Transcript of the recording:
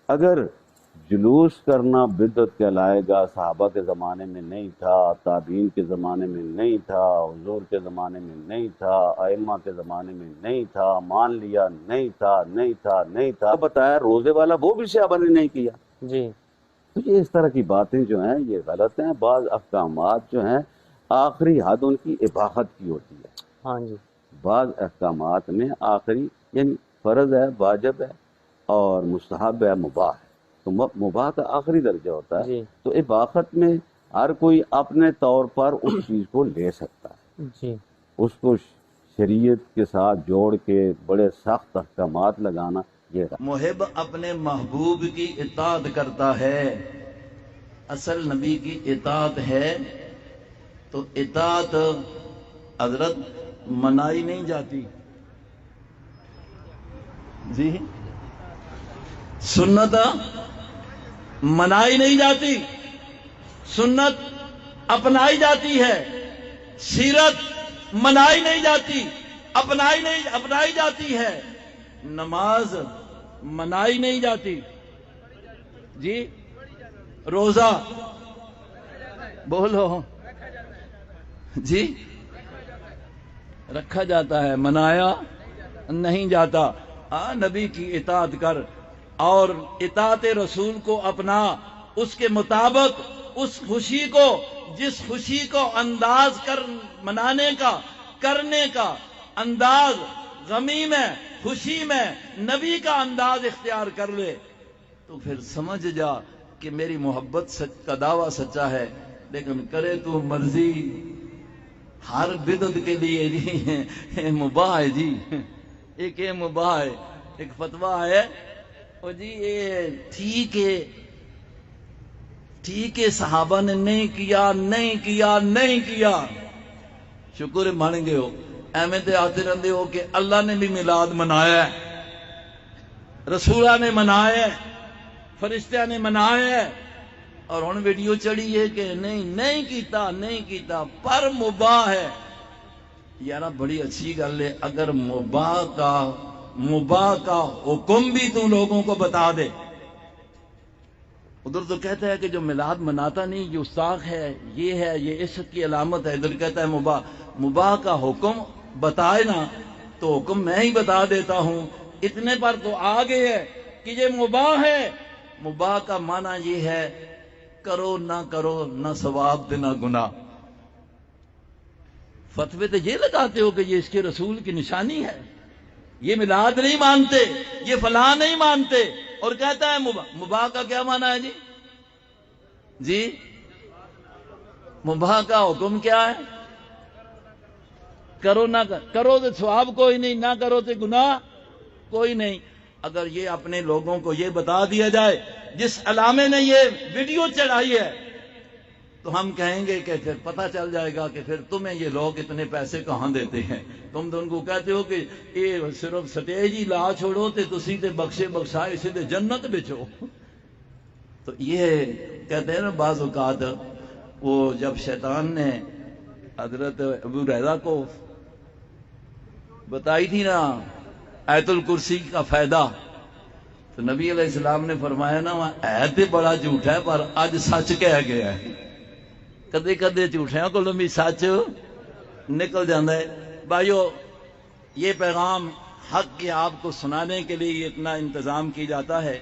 اگر جلوس کرنا بدعت کہلائے گا، صحابہ کے زمانے میں نہیں تھا، تابعین کے زمانے میں نہیں تھا، حضور کے زمانے میں نہیں تھا، ائمہ کے زمانے میں نہیں تھا، مان لیا نہیں تھا نہیں تھا نہیں تھا، بتایا روزے والا وہ بھی صحابہ نے نہیں کیا. جی تو یہ اس طرح کی باتیں جو ہیں یہ غلط ہیں. بعض احکامات جو ہیں آخری حد ان کی اباحت کی ہوتی ہے. ہاں جی بعض احکامات میں آخری یعنی فرض ہے، واجب ہے اور مستحب ہے، مباح ہے. تو مباح کا آخری درجہ ہوتا ہے. جی تو اباحت میں ہر کوئی اپنے طور پر اس چیز کو لے سکتا ہے. جی اس کو شریعت کے ساتھ جوڑ کے بڑے سخت احکامات لگانا یہ غلط. محب اپنے محبوب کی اطاعت کرتا ہے، اصل نبی کی اطاعت ہے. تو اطاعت حضرت منائی نہیں جاتی جی، سنت منائی نہیں جاتی، سنت اپنائی جاتی ہے. سیرت منائی نہیں جاتی، اپنائی جاتی ہے. نماز منائی نہیں جاتی جی، روزہ بولو جی رکھا جاتا ہے، منایا نہیں جاتا. نبی کی اطاعت کر اور اطاعت رسول کو اپنا، اس کے مطابق اس خوشی کو، جس خوشی کو انداز کر منانے کا، کرنے کا انداز غمی میں خوشی میں نبی کا انداز اختیار کر لے تو پھر سمجھ جا کہ میری محبت کا دعویٰ سچا ہے. لیکن کرے تو مرضی ہر بدعت کے لیے جی مباح ہے جی، ایک یہ مباح ہے، ایک فتویٰ ہے اور جی یہ ٹھیک ہے صحابہ نے نہیں کیا. شکر مان گئے ہو، ایویں تے آتے رہتے ہو کہ اللہ نے بھی میلاد منایا ہے، رسولہ نے منایا ہے، فرشتہ نے منایا ہے، اور ہن ویڈیو چڑھی ہے کہ نہیں کیتا پر مباح ہے. یار بڑی اچھی گل ہے، اگر مباح کا حکم بھی تو لوگوں کو بتا دے. ادھر تو کہتا ہے کہ جو میلاد مناتا نہیں یہ گستاخ ہے، یہ عشق کی علامت ہے. ادھر کہتا ہے مباح کا حکم بتائے نا تو حکم میں ہی بتا دیتا ہوں. اتنے پر تو آگے ہے کہ یہ مباح ہے. مباح کا معنی یہ ہے کرو نہ ثواب نہ گناہ. فتوے تو یہ لگاتے ہو کہ یہ اس کے رسول کی نشانی ہے، یہ میلاد نہیں مانتے، یہ فلاں نہیں مانتے، اور کہتا ہے مباح کا کیا معنی ہے جی مباح کا حکم کیا ہے؟ کرو نہ کرو تو ثواب کوئی نہیں، نہ کرو تو گناہ کوئی نہیں. اگر یہ اپنے لوگوں کو یہ بتا دیا جائے، جس علامے نے یہ ویڈیو چڑھائی ہے، تو ہم کہیں گے کہ پھر پتہ چل جائے گا کہ پھر تمہیں یہ لوگ اتنے پیسے کہاں دیتے ہیں. تم تو ان کو کہتے ہو کہ یہ صرف سٹیج ہی لا چھوڑو تے تسی تے بخشے بخشائے اسے تے جنت بچو. تو یہ کہتے ہیں نا بعض اوقات وہ جب شیطان نے حضرت ابو ہریرہ کو بتائی تھی نا آیت الکرسی کا فائدہ، تو نبی علیہ السلام نے فرمایا نا ہے تے بڑا جھوٹ ہے پر آج سچ کہہ گیا ہے. کدے کدے جھوٹیاں کو بھی سچ نکل جاتا ہے. بھائیو یہ پیغام حق کے آپ کو سنانے کے لیے اتنا انتظام کی جاتا ہے.